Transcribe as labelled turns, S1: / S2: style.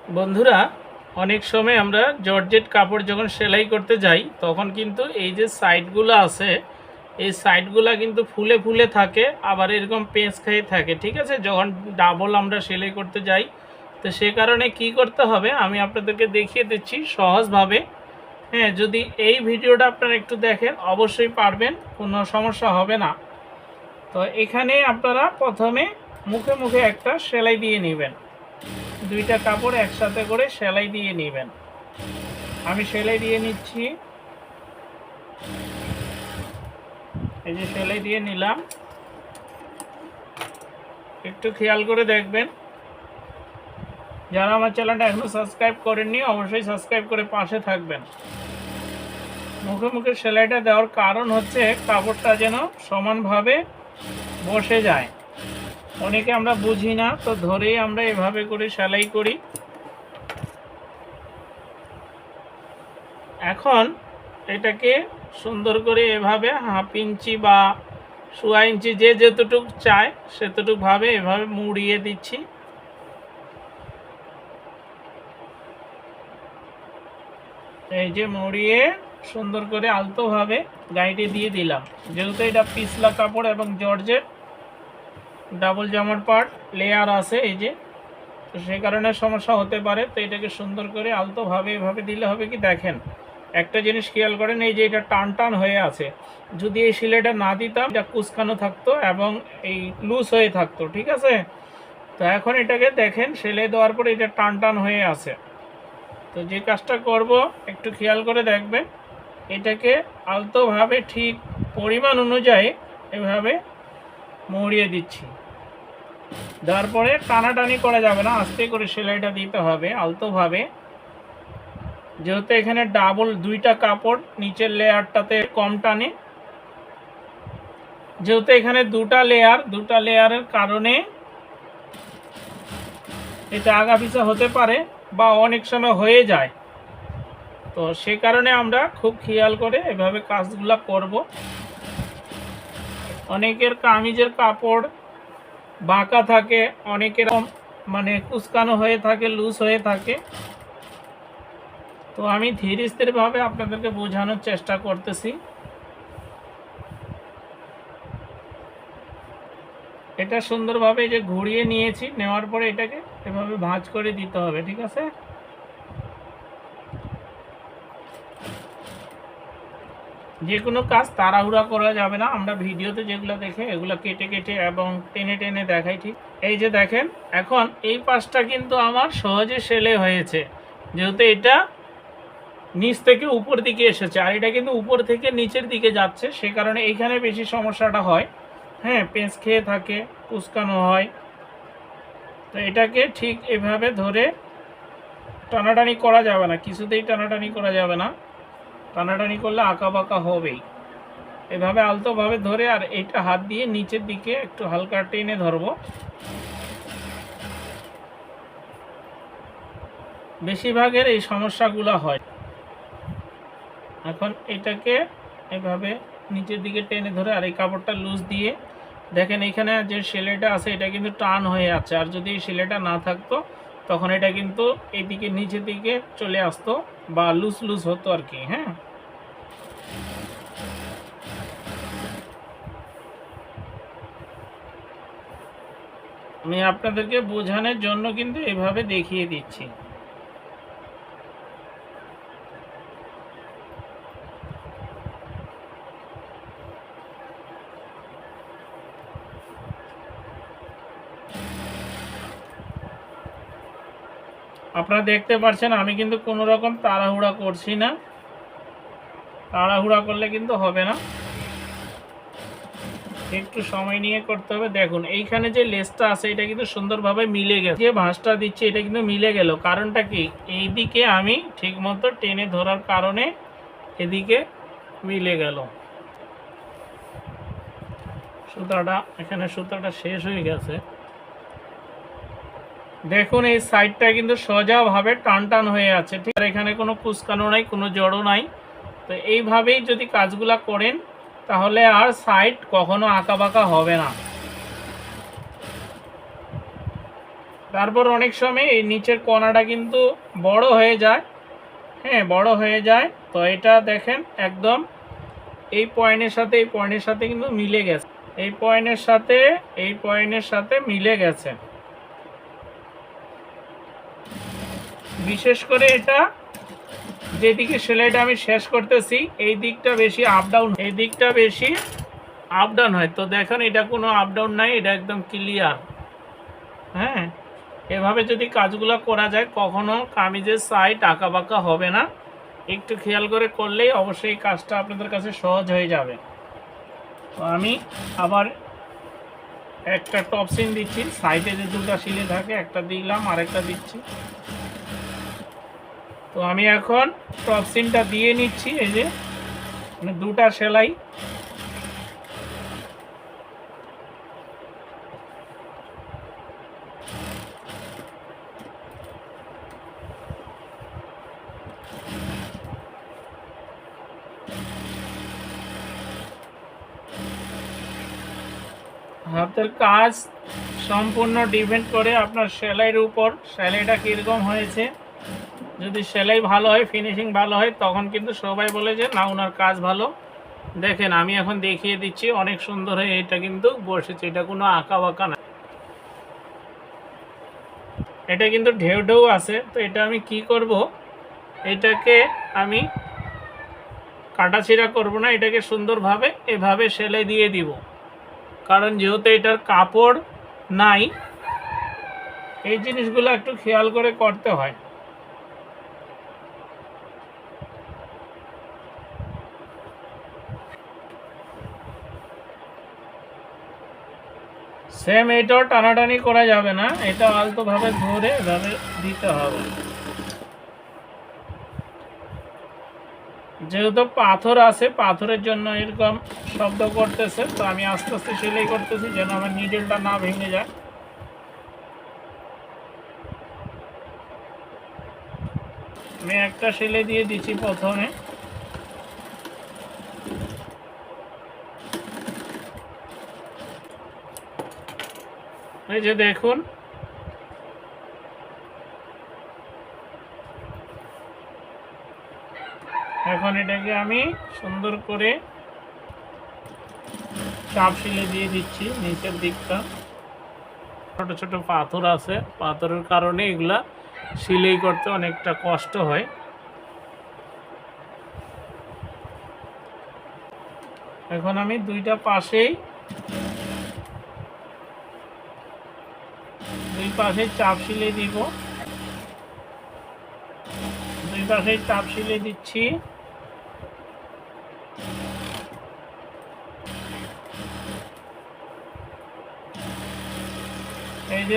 S1: বন্ধুরা, অনেক সময় আমরা জর্জেট কাপড় যখন সেলাই করতে যাই তখন কিন্তু এই যে সাইডগুলো আছে, এই সাইডগুলো কিন্তু ফুলে ফুলে থাকে, আবার এরকম পেঁচ খেয়ে থাকে। ঠিক আছে, যখন ডাবল আমরা সেলাই করতে যাই, তো সে কারণে কি করতে হবে আমি আপনাদেরকে দেখিয়ে দিচ্ছি সহজভাবে। হ্যাঁ, যদি এই ভিডিওটা আপনারা একটু দেখেন অবশ্যই পারবেন, কোনো সমস্যা হবে না। তো এখানে আপনারা প্রথমে মুখে মুখে একটা সেলাই দিয়ে নেবেন, দুইটা কাপড় একসাথে করে সেলাই দিয়ে নেবেন। আমি সেলাই দিয়ে নিচ্ছি, এই যে সেলাই দিয়ে নিলাম। একটু খেয়াল করে দেখবেন, যারা আমার চ্যানেলটা এখনো সাবস্ক্রাইব করেননি অবশ্যই সাবস্ক্রাইব করে পাশে থাকবেন। মুখে মুখে সেলাইটা দেওয়ার কারণ হচ্ছে কাপড়টা যেন সমানভাবে বসে যায়। অনেকে আমরা বুঝি না, তো ধরেই আমরা এভাবে করে সেলাই করি। এখন এটাকে সুন্দর করে এভাবে হাফ ইঞ্চি বা সোয়া ইঞ্চি যে যতটুকু চায় সেতটুকুভাবে এভাবে মুড়িয়ে দিচ্ছি। এই যে মুড়িয়ে সুন্দর করে আলতোভাবে গাইডে দিয়ে দিলাম। যেহেতু এটা পিছলা কাপড় এবং জর্জেট ডাবল জামার পার্ট লেয়ার আছে এই যে, তো সেই কারণে সমস্যা হতে পারে। তো এটাকে সুন্দর করে আলতোভাবে এভাবে দিলে হবে কি, দেখেন একটা জিনিস খেয়াল করেন, এই যে এটা টান টান হয়ে আছে, যদি এই সেলাইটা না দিতাম এটা কুচকানো থাকতো এবং এই লুজ হয়ে থাকতো। ঠিক আছে, তো এখন এটাকে দেখেন সেলাই দেওয়ার পরে এটা টান টান হয়ে আছে। তো যে কাজটা করব একটু খেয়াল করে দেখবেন, এটাকে আলতোভাবে ঠিক পরিমাণ অনুযায়ী এভাবে মুড়িয়ে দিচ্ছি। দেওয়ার পরে টানাটানি করা যাবে না, আস্তে করে সেলাইটা দিতে হবে আলতোভাবে। যেহেতু এখানে ডাবল দুইটা কাপড়, নিচের লেয়ারটাতে কম টানে, যেহেতু এখানে দুটা লেয়ারের কারণে এটা আগা পিছা হতে পারে বা অনেক সময় হয়ে যায়। তো সে কারণে আমরা খুব খেয়াল করে এভাবে কাজগুলা করব। অনেকের কামিজের কাপড় বাঁকা থাকে, অনেকের মানে কুচকানো হয়ে থাকে, লুজ হয়ে থাকে। তো আমি ধীরে স্থিরভাবে আপনাদেরকে বোঝানোর চেষ্টা করতেছি। এটা সুন্দরভাবে যে ঘুরিয়ে নিয়েছি, নেওয়ার পরে এটাকে এভাবে ভাঁজ করে দিতে হবে। ঠিক আছে, যে কোনো কাজ তাড়াহুড়া করা যাবে না। আমরা ভিডিওতে যেগুলো দেখে এগুলো কেটে কেটে এবং টেনে টেনে দেখাই। ঠিক এই যে দেখেন, এখন এই পাশটা কিন্তু আমার সহজে সেলাই হয়েছে, যেহেতু এটা নিচ থেকে উপর দিকে এসেছে, আর এটা কিন্তু উপর থেকে নিচের দিকে যাচ্ছে, সে কারণে এইখানে বেশি সমস্যাটা হয়। হ্যাঁ, পেঁচ খেয়ে থাকে, কুচকানো হয়। তো এটাকে ঠিক এভাবে ধরে টানাটানি করা যাবে না, কিছুতেই টানাটানি করা যাবে না। টানাটানি করলে আঁকা বাঁকা হবেই। এভাবে আলতোভাবে ধরে আর এইটা হাত দিয়ে নিচের দিকে একটু হালকা টেনে ধরবো। বেশিরভাগের এই সমস্যাগুলো হয়। এখন এটাকে এভাবে নিচের দিকে টেনে ধরে আর এই কাপড়টা লুজ দিয়ে দেখেন, এখানে যে সেলাইটা আছে এটা কিন্তু টান হয়ে আছে, আর যদি এই সেলাইটা না থাকতো তখন এটা কিন্তু এইদিকে নিচের দিকে চলে আসতো বা লুজ লুজ হতো আর কি। হ্যাঁ, আমি আপনাদেরকে বোঝানোর জন্য কিন্তু এভাবে দেখিয়ে দিচ্ছি। আপনারা দেখতে পাচ্ছেন আমি কিন্তু কোনো রকম তাড়াহুড়া করছি না, তাড়াহুড়া করলে কিন্তু হবে না, একটু সময় নিয়ে করতে হবে। দেখুন এইখানে যে লেসটা আছে এটা কিন্তু সুন্দরভাবে মিলে গেছে, যে ভাঁজটা দিচ্ছি এটা কিন্তু মিলে গেল। কারণটা কি, এইদিকে আমি ঠিকমতো টেনে ধরার কারণে এদিকে মিলে গেল। সুতাটা এখানে সুতাটা শেষ হয়ে গেছে। দেখুন এই সাইডটা কিন্তু সোজাভাবে টান টান হয়ে আছে, ঠিক আছে, এখানে কোনো কুচকানো নাই, কোনো জড়ো নাই। তো এইভাবেই যদি কাজগুলা করেন তাহলে আর সাইড কখনো আঁকা বাঁকা হবে না। তারপর অনেক সময় এই নিচের কোণাটা কিন্তু বড় হয়ে যায়। হ্যাঁ, বড় হয়ে যায়। তো এটা দেখেন একদম এই পয়েন্টের সাথে এই পয়েন্টের সাথে কিন্তু মিলে গেছে, এই পয়েন্টের সাথে এই পয়েন্টের সাথে মিলে গেছে। বিশেষ করে এটা যেদিকে সেলাইটা আমি শেষ করতেছি এই দিকটা বেশি আপ ডাউন, এই দিকটা বেশি আপ ডাউন হয়। তো দেখেন এটা কোনো আপ ডাউন নাই, এটা একদম ক্লিয়ার। হ্যাঁ, এভাবে যদি কাজগুলো করা যায় কখনো কামিজের সাইড আঁকা বাঁকা হবে না। একটু খেয়াল করে করলেই অবশ্যই কাজটা আপনাদের কাছে সহজ হয়ে যাবে। তো আমি আবার একটা টপ সিন দিচ্ছি, সাইডে যে দুটো সিলে থাকে একটা দিলাম আর একটা দিচ্ছি। তো আমি এখন টপ সিনটা দিয়ে নিচ্ছি, এই যে মানে দুটা সেলাই। হাতের কাজ সম্পূর্ণ ডিপেন্ড করে আপনার সেলাইয়ের উপর, সেলাইটা কীরকম হয়েছে। যদি সেলাই ভালো হয়, ফিনিশিং ভালো হয়, তখন কিন্তু সবাই বলে যে না ওনার কাজ ভালো। দেখেন আমি এখন দেখিয়ে দিচ্ছি, অনেক সুন্দর হয়ে এটা কিন্তু বসেছে, এটা কোনো আঁকা বাঁকা না, এটা কিন্তু ঢেউ ঢেউ আছে। তো এটা আমি কি করব, এটাকে আমি কাটাছিড়া করব না, এটাকে সুন্দরভাবে এভাবে সেলাই দিয়ে দিব। কারণ যেহেতু এটার কাপড় নাই, এই জিনিসগুলো একটু খেয়াল করে করতে হয়। সেম এটাও টানাটানি করা যাবে না, এটা আলতোভাবে ধরে এভাবে দিতে হবে। যেহেতু পাথর আছে, পাথরের জন্য এরকম শব্দ করতেছে। তো আমি আস্তে আস্তে সেলাই করতেছি যেন আমার নিডেলটা না ভেঙে যায়। আমি একটা সেলাই দিয়ে দিচ্ছি প্রথমে, এই যে দেখুন এখন এটাকে আমি সুন্দর করে চাপ সেলাই দিয়ে দিচ্ছি। নিচের দিকটা ছোট ছোট পাথর আছে, পাথরের কারণে এগুলা সেলাই করতে অনেকটা কষ্ট হয়। এখন আমি দুইটা পাশেই দুই পাশে চাপ সেলাই দিব, দুই পাশে চাপ সেলাই দিচ্ছি। এই যে